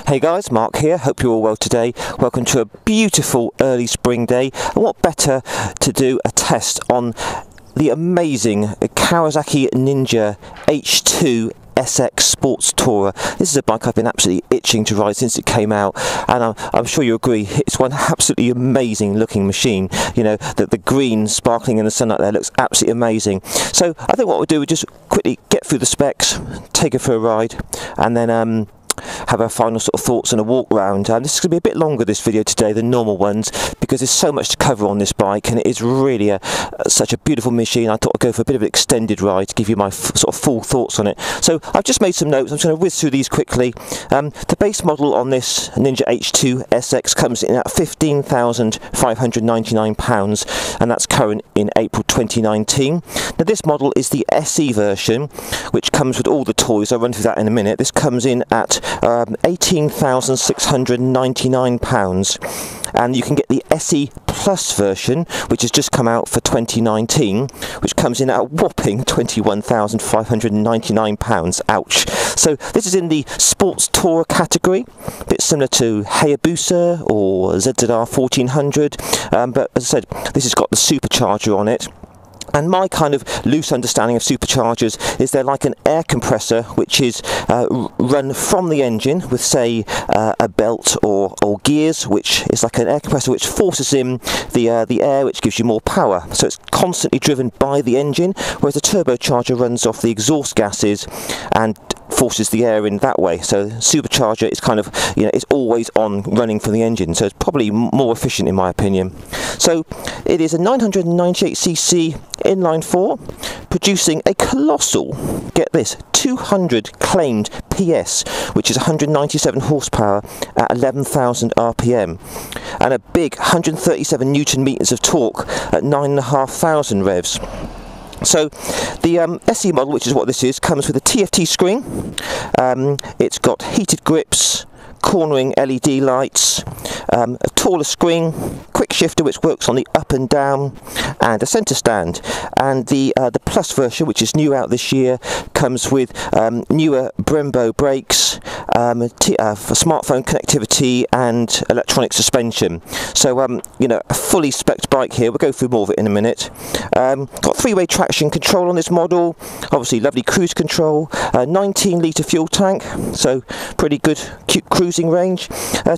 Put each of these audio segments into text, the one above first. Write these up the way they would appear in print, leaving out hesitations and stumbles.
Hey guys, Mark here, hope you're all well today. Welcome to a beautiful early spring day, and what better to do a test on the amazing Kawasaki Ninja H2 SX Sports Tourer. This is a bike I've been absolutely itching to ride since it came out, and I'm sure you agree it's one absolutely amazing looking machine. You know, the green sparkling in the sunlight there looks absolutely amazing. So I think what we'll do is just quickly get through the specs, take it for a ride, and then have our final sort of thoughts and a walk round. This is going to be a bit longer, this video today, than normal ones, because there's so much to cover on this bike, and it is really such a beautiful machine. I thought I'd go for a bit of an extended ride to give you my sort of full thoughts on it. So I've just made some notes. I'm just going to whiz through these quickly. The base model on this Ninja H2 SX comes in at £15,599, and that's current in April 2019. Now this model is the SE version, which comes with all the toys. I'll run through that in a minute. This comes in at £18,699, and you can get the SE Plus version, which has just come out for 2019, which comes in at a whopping £21,599. Ouch. So this is in the sports tourer category, a bit similar to Hayabusa or ZZR 1400, but as I said, this has got the supercharger on it. And my kind of loose understanding of superchargers is they're like an air compressor, which is run from the engine with, say, a belt or gears, which is like an air compressor which forces in the air, which gives you more power. So it's constantly driven by the engine, whereas the turbocharger runs off the exhaust gases and forces the air in that way. So supercharger is kind of, you know, it's always on, running from the engine, so it's probably more efficient in my opinion. So it is a 998cc inline 4, producing a colossal, get this, 200 claimed PS, which is 197 horsepower at 11,000 RPM, and a big 137 Newton meters of torque at 9,500 revs. So the SE model, which is what this is, comes with a TFT screen. It's got heated grips, cornering LED lights, a taller screen, quick shifter which works on the up and down, and a centre stand. And the Plus version, which is new out this year, comes with newer Brembo brakes, for smartphone connectivity and electronic suspension. So you know, a fully spec'd bike here. We'll go through more of it in a minute. Got three-way traction control on this model, obviously lovely cruise control, 19-litre fuel tank, so pretty good cruising range,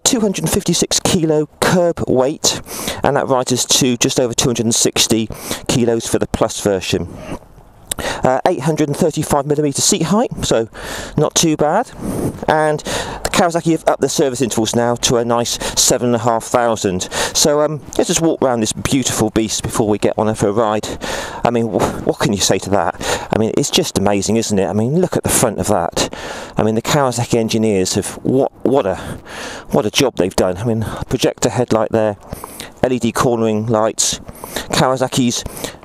256 kilo curb weight, and that rises to just over 260 kilos for the Plus version. 835mm seat height, so not too bad. And the Kawasaki have upped the service intervals now to a nice 7,500. So let's just walk around this beautiful beast before we get on it for a ride. I mean, what can you say to that? I mean, it's just amazing, isn't it? I mean, look at the front of that. I mean, the Kawasaki engineers have what a job they've done. I mean, projector headlight there, LED cornering lights, Kawasaki's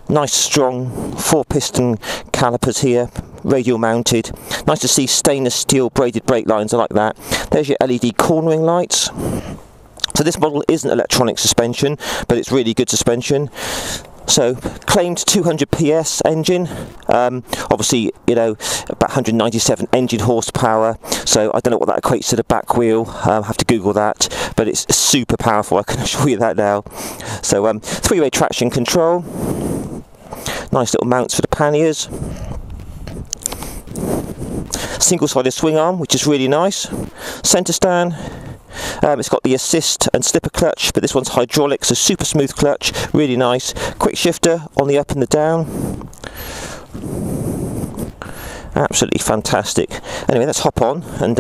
nice strong 4-piston calipers here, radial mounted. Nice to see stainless steel braided brake lines, I like that. There's your LED cornering lights. So this model isn't electronic suspension, but it's really good suspension. So claimed 200 PS engine, obviously, you know, about 197 engine horsepower, so I don't know what that equates to the back wheel. I'll have to Google that, but it's super powerful, I can assure you that now. So three-way traction control, nice little mounts for the panniers, single-sided swing arm, which is really nice, centre stand. It's got the assist and slipper clutch, but this one's hydraulic, so super smooth clutch, really nice. Quick shifter on the up and the down. Absolutely fantastic. Anyway, let's hop on and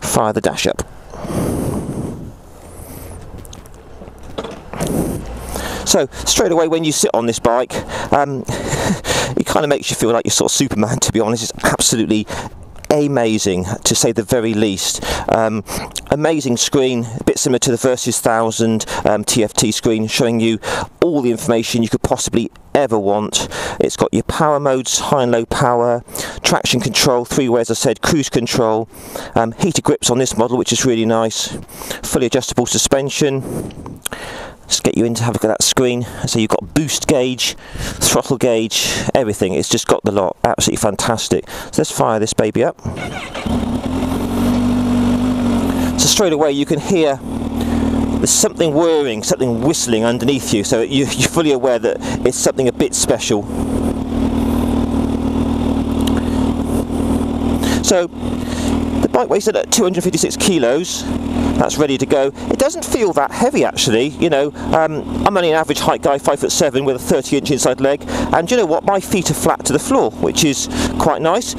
fire the dash up. So straight away when you sit on this bike, it kind of makes you feel like you're sort of Superman, to be honest. It's absolutely amazing, to say the very least. Amazing screen, a bit similar to the Versus 1000 TFT screen, showing you all the information you could possibly ever want. It's got your power modes, high and low power, traction control, three-way, as I said, cruise control, heated grips on this model, which is really nice, fully adjustable suspension. Just get you in to have a look at that screen. So you've got boost gauge, throttle gauge, everything. It's just got the lot. Absolutely fantastic. So let's fire this baby up. straight away you can hear there's something whirring, something whistling underneath you, so you're fully aware that it's something a bit special. So the bike weighs at 256 kilos. That's ready to go. It doesn't feel that heavy actually, you know. I'm only an average height guy, 5'7", with a 30-inch inside leg, and you know what, my feet are flat to the floor, which is quite nice.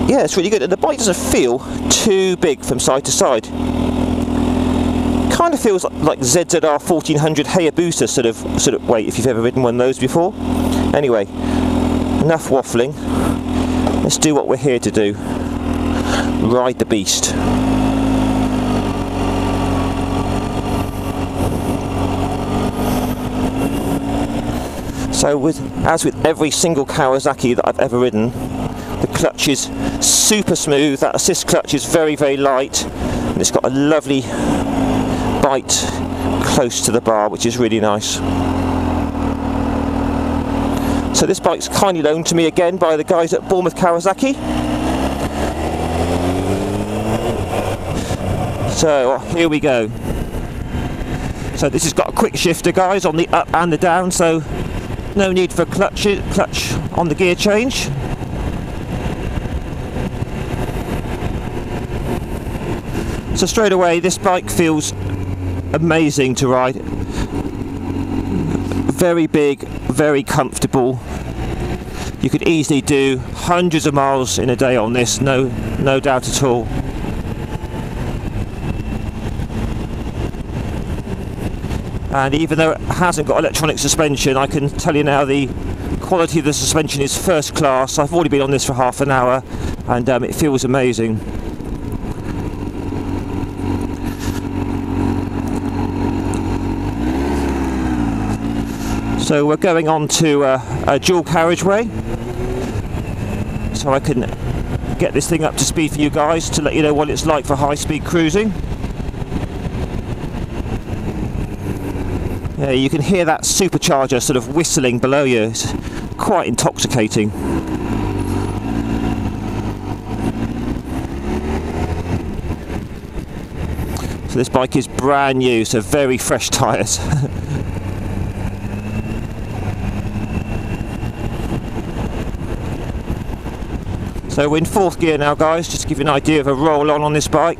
Yeah, it's really good, and the bike doesn't feel too big from side to side. Kind of feels like ZZR 1400 Hayabusa sort of weight, if you've ever ridden one of those before. Anyway, enough waffling. Let's do what we're here to do. Ride the beast. So as with every single Kawasaki that I've ever ridden, the clutch is super smooth, that assist clutch is very, very light, and it's got a lovely bite close to the bar, which is really nice. So this bike's kindly loaned to me again by the guys at Bournemouth Kawasaki. So here we go. So this has got a quick shifter, guys, on the up and the down, so no need for clutch on the gear change. So straight away this bike feels amazing to ride. Very big, very comfortable. You could easily do hundreds of miles in a day on this, no doubt at all. And even though it hasn't got electronic suspension, I can tell you now the quality of the suspension is first class. I've already been on this for half an hour, and it feels amazing. So we're going on to a dual carriageway, so I can get this thing up to speed for you guys to let you know what it's like for high-speed cruising. Yeah, you can hear that supercharger sort of whistling below you. It's quite intoxicating. So this bike is brand new, so very fresh tyres. So we're in fourth gear now, guys, just to give you an idea of a roll on this bike.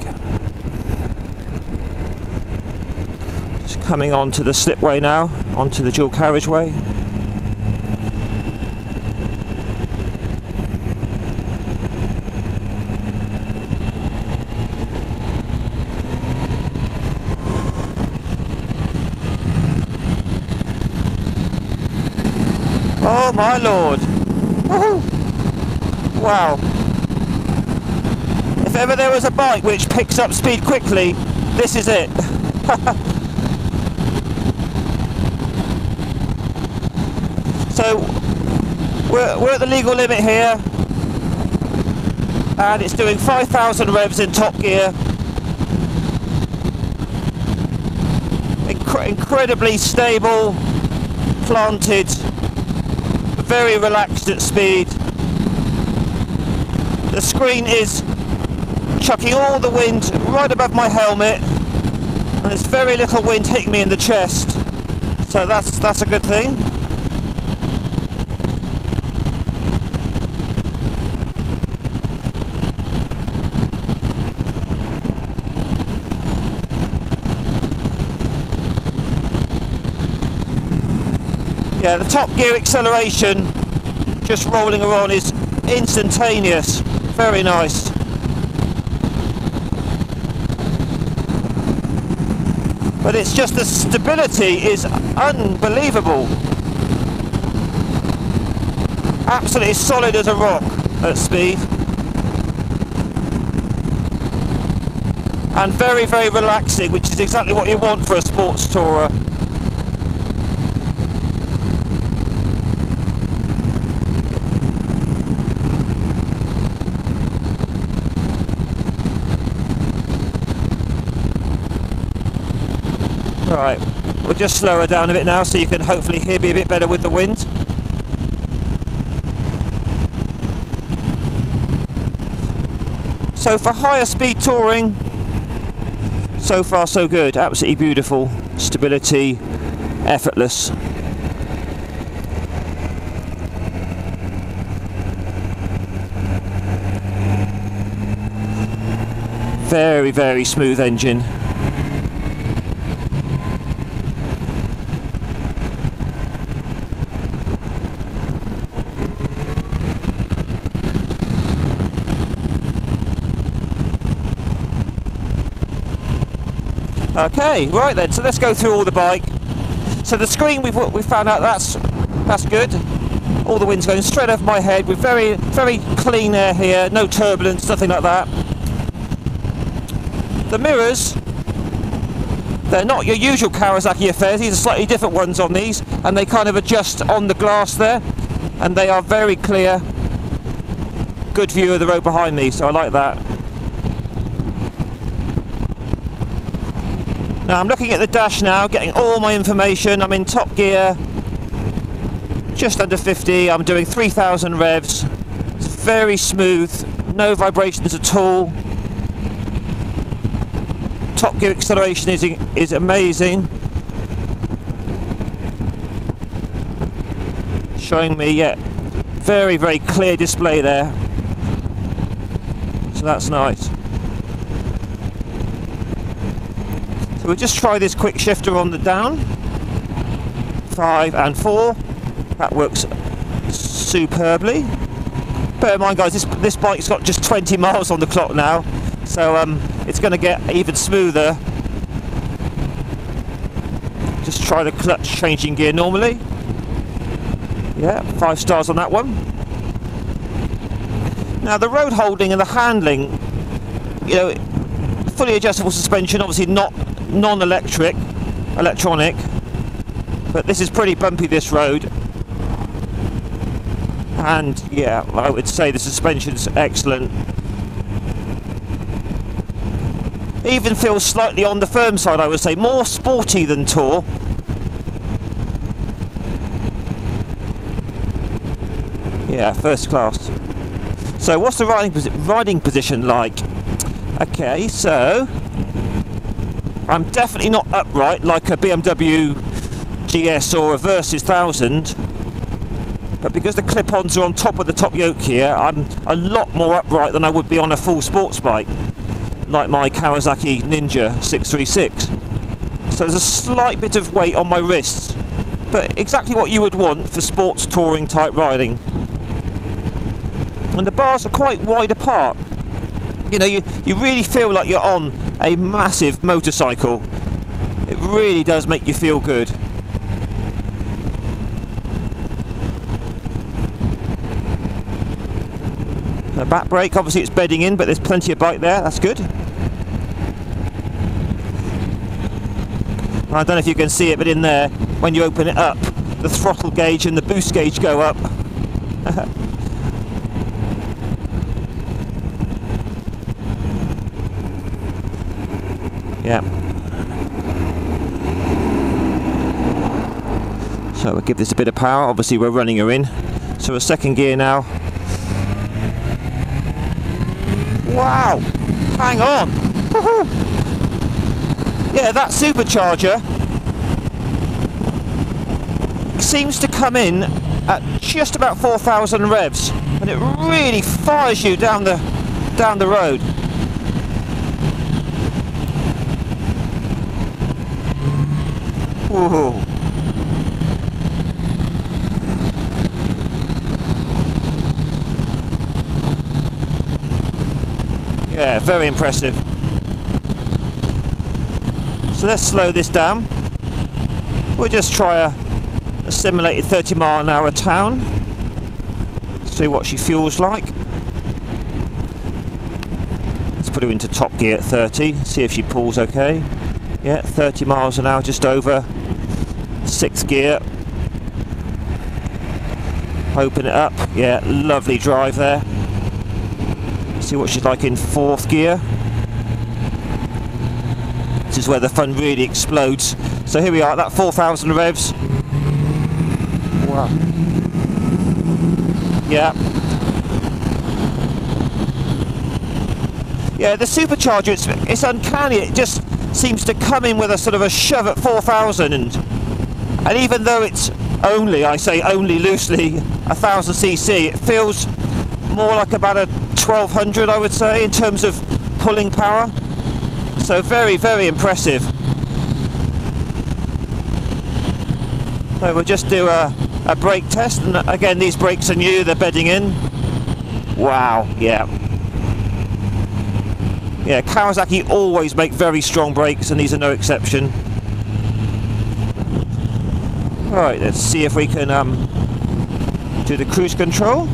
Just coming onto the slipway now, onto the dual carriageway. Oh my lord! Woohoo! Wow. If ever there was a bike which picks up speed quickly, this is it. So we're at the legal limit here, and it's doing 5,000 revs in top gear. Incredibly stable, planted, very relaxed at speed. The screen is chucking all the wind right above my helmet, and there's very little wind hitting me in the chest, so that's a good thing. Yeah, the top gear acceleration just rolling around is instantaneous. Very nice. But it's just the stability is unbelievable. Absolutely solid as a rock at speed. And very, very relaxing, which is exactly what you want for a sports tourer. Right, we'll just slow her down a bit now so you can hopefully hear me a bit better with the wind. So for higher speed touring, So far so good, absolutely beautiful. Stability, effortless. Very, very smooth engine. Okay, right then, so let's go through all the bike. So the screen we've found out that's good. All the wind's going straight over my head with very, very clean air here, no turbulence, nothing like that. The mirrors, they're not your usual Kawasaki affairs, these are slightly different ones on these, and they kind of adjust on the glass there, and they are very clear. Good view of the road behind me, so I like that. Now I'm looking at the dash now, getting all my information. I'm in top gear, just under 50, I'm doing 3,000 revs. It's very smooth, no vibrations at all. Top gear acceleration is amazing. Showing me, yeah, very, very clear display there. So that's nice. So we'll just try this quick shifter on the down. 5 and 4. That works superbly. Bear in mind, guys, this bike's got just 20 miles on the clock now, so it's going to get even smoother. Just try the clutch changing gear normally. Yeah, 5 stars on that one. Now the road holding and the handling, you know, fully adjustable suspension, obviously not non-electronic, but this is pretty bumpy, this road. And yeah, I would say the suspension's excellent. Even feels slightly on the firm side, I would say, more sporty than Tour. Yeah, first class. So what's the riding position like? Okay, so I'm definitely not upright like a BMW GS or a Versys 1000, but because the clip-ons are on top of the top yoke here, I'm a lot more upright than I would be on a full sports bike like my Kawasaki Ninja 636. So there's a slight bit of weight on my wrists, but exactly what you would want for sports touring type riding. And the bars are quite wide apart. You know, you really feel like you're on a massive motorcycle. It really does make you feel good. The back brake, obviously it's bedding in, but there's plenty of bite there, that's good. I don't know if you can see it, but in there, when you open it up, the throttle gauge and the boost gauge go up. Yeah. So we'll give this a bit of power. Obviously we're running her in. So a second gear now. Wow! Hang on! Yeah, that supercharger seems to come in at just about 4,000 revs, and it really fires you down the road. Whoa. Yeah, very impressive. So let's slow this down. We'll just try a simulated 30-mile-an-hour town. See what she feels like. Let's put her into top gear at 30, see if she pulls okay. Yeah, 30 miles an hour, just over. 6th gear. Open it up. Yeah, lovely drive there. See what she's like in 4th gear. This is where the fun really explodes. So here we are, that 4,000 revs. Wow. Yeah. Yeah, the supercharger, it's uncanny. It just seems to come in with a sort of a shove at 4,000, and even though it's only, I say only loosely, 1,000cc, it feels more like about a 1,200, I would say, in terms of pulling power. So very, very impressive. So we'll just do a brake test, and again, these brakes are new, they're bedding in. Wow, yeah. Yeah, Kawasaki always make very strong brakes, and these are no exception. Right, let's see if we can do the cruise control.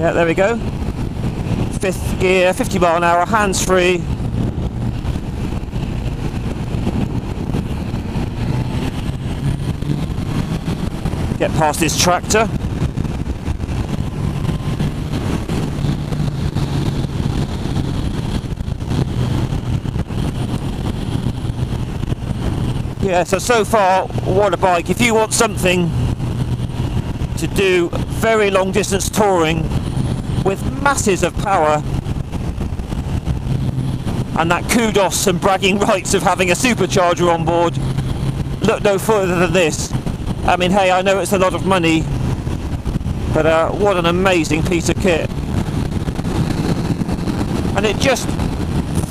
Yeah, there we go. 5th gear, 50 mile an hour, hands free. Get past this tractor. Yeah, so far, what a bike. If you want something to do very long distance touring with masses of power and that kudos and bragging rights of having a supercharger on board, look no further than this. I mean, hey, I know it's a lot of money, but what an amazing piece of kit. And it just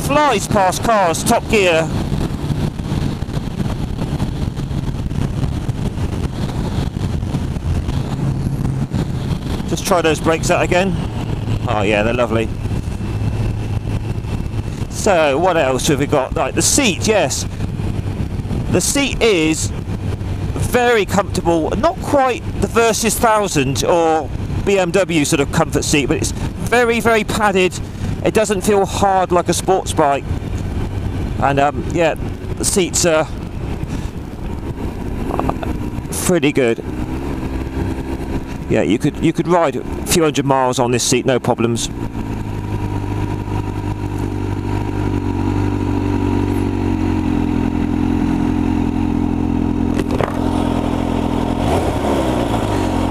flies past cars, top gear. Just try those brakes out again. Oh yeah, they're lovely. So what else have we got? Like the seat, yes. The seat is very comfortable, not quite the Versys 1000 or BMW sort of comfort seat, but it's very, very padded. It doesn't feel hard like a sports bike. And yeah, the seats are pretty good. Yeah, you could ride a few hundred miles on this seat, no problems.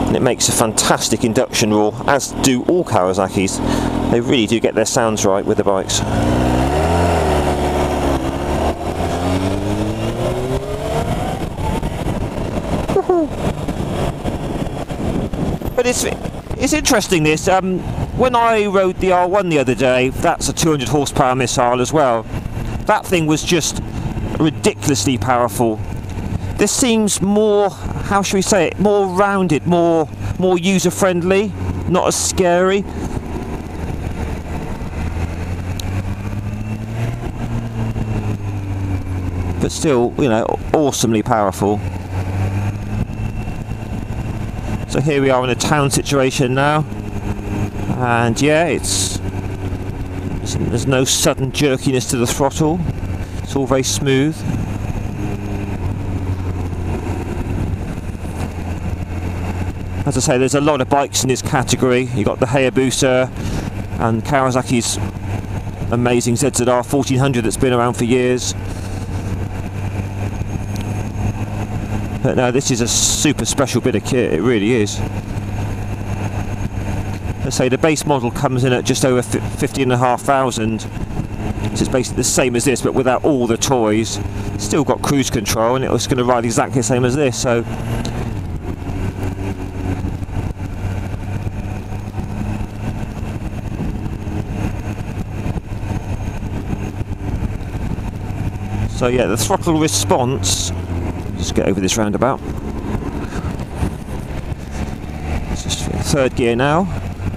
And it makes a fantastic induction roar, as do all Kawasaki's. They really do get their sounds right with the bikes. But it's interesting this. When I rode the R1 the other day, that's a 200 horsepower missile as well. That thing was just ridiculously powerful. This seems more, how should we say it, more rounded, more user friendly, not as scary. But still, you know, awesomely powerful. So here we are in a town situation now, and yeah, there's no sudden jerkiness to the throttle. It's all very smooth. As I say, there's a lot of bikes in this category. You've got the Hayabusa and Kawasaki's amazing ZZR 1400 that's been around for years. But no, this is a super special bit of kit, it really is. Let's say the base model comes in at just over 50,500, so it's basically the same as this but without all the toys. Still got cruise control, and it was going to ride exactly the same as this, so yeah, the throttle response. Just get over this roundabout. It's just third gear now,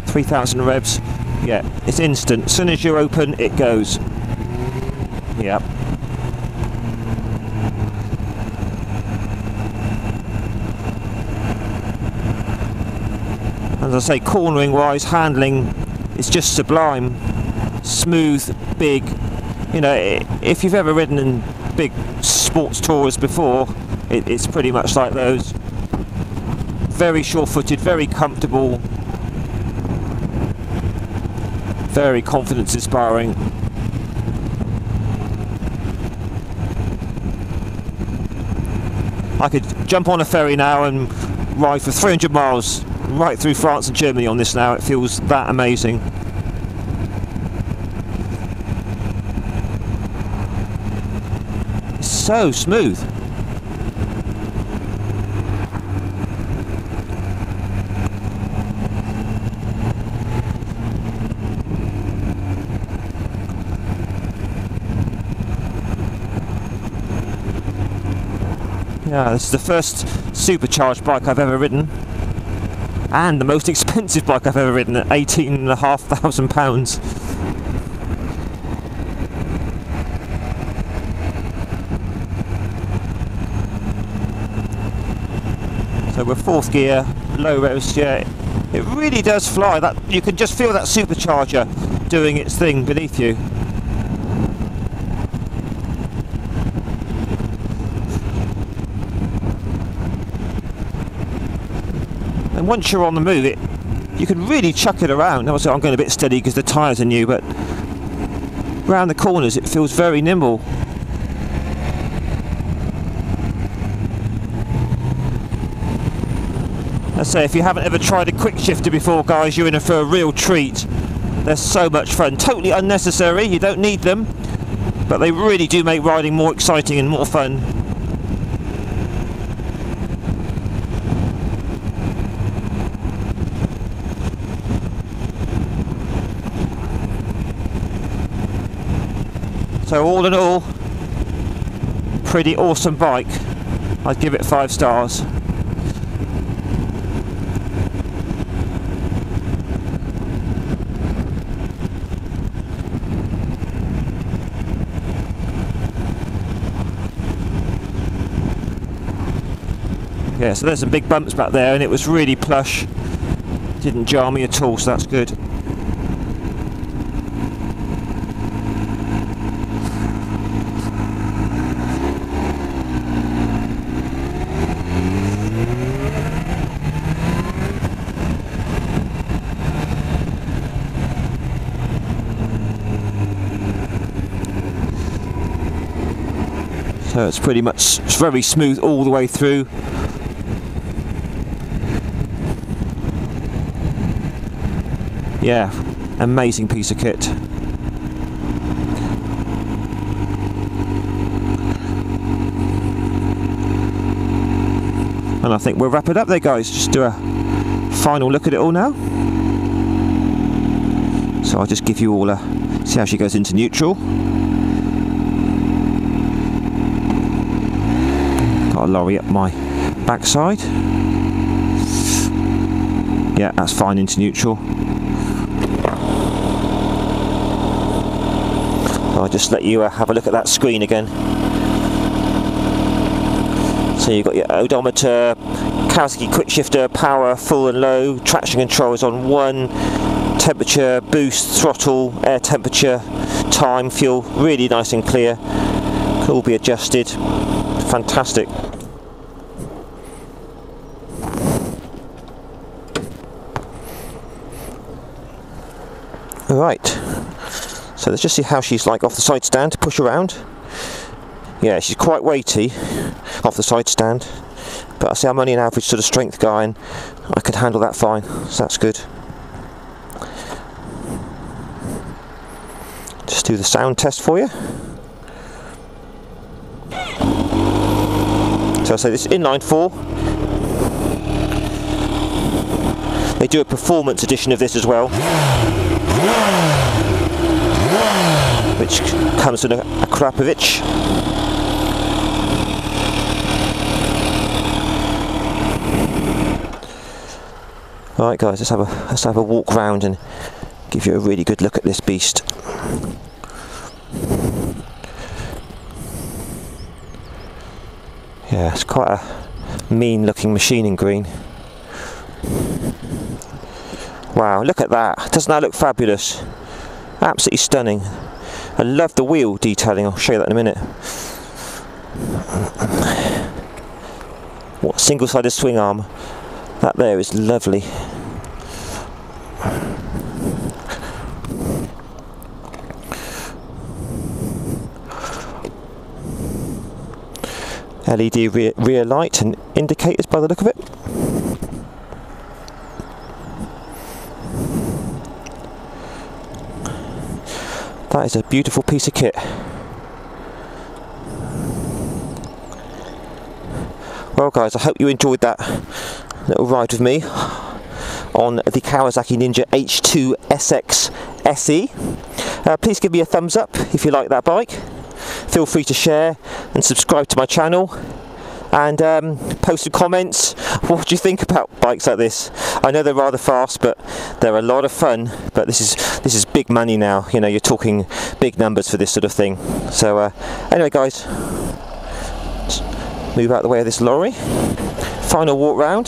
3,000 revs. Yeah, it's instant. As soon as you're open, it goes. Yeah. As I say, cornering wise, handling is just sublime. Smooth, big. You know, if you've ever ridden in big sports tours before, it's pretty much like those. Very sure-footed, very comfortable, very confidence-inspiring. I could jump on a ferry now and ride for 300 miles right through France and Germany on this now. It feels that amazing. so smooth. Yeah, this is the first supercharged bike I've ever ridden, and the most expensive bike I've ever ridden at £18,500. So we're fourth gear, low revs. Yeah, it really does fly. That you can just feel that supercharger doing its thing beneath you. And once you're on the move, you can really chuck it around. Obviously I'm going a bit steady because the tyres are new, but round the corners it feels very nimble. I say, if you haven't ever tried a quick shifter before, guys, you're in for a real treat. They're so much fun. Totally unnecessary, you don't need them, but they really do make riding more exciting and more fun. So all in all, pretty awesome bike. I'd give it 5 stars. Yeah, so there's some big bumps back there, and it was really plush. Didn't jar me at all, so that's good. So it's pretty much very smooth all the way through. Yeah, amazing piece of kit. And I think we'll wrap it up there, guys. Just do a final look at it all now. So I'll just give you all a see how she goes into neutral. Got a lorry up my backside. Yeah, that's fine into neutral. I'll just let you have a look at that screen again. So you've got your odometer, Kawasaki quick shifter, power, full and low, traction control is on 1, temperature, boost, throttle, air temperature, time, fuel, really nice and clear. Can all be adjusted. Fantastic. Right. So let's just see how she's like off the side stand, push around. Yeah, she's quite weighty off the side stand, but I say I'm only an average sort of strength guy and I could handle that fine, so that's good. Just do the sound test for you. So I say this is inline 4. They do a performance edition of this as well, which comes in a Carriageway. Alright guys, let's have a walk round and give you a really good look at this beast. Yeah, it's quite a mean looking machine in green. Wow, look at that. Doesn't that look fabulous? Absolutely stunning. I love the wheel detailing, I'll show you that in a minute. What single-sided swing arm. That there is lovely. LED rear light and indicators by the look of it. That is a beautiful piece of kit. Well guys, I hope you enjoyed that little ride with me on the Kawasaki Ninja H2 SX SE. Please give me a thumbs up if you like that bike. Feel free to share and subscribe to my channel, and post some comments. What do you think about bikes like this? I know they're rather fast, but they're a lot of fun. But this is big money now. You know, you're talking big numbers for this sort of thing. So anyway guys, let's move out the way of this lorry. Final walk round.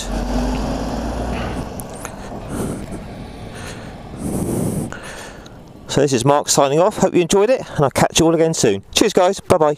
So this is Mark signing off. Hope you enjoyed it, and I'll catch you all again soon. Cheers guys, bye bye.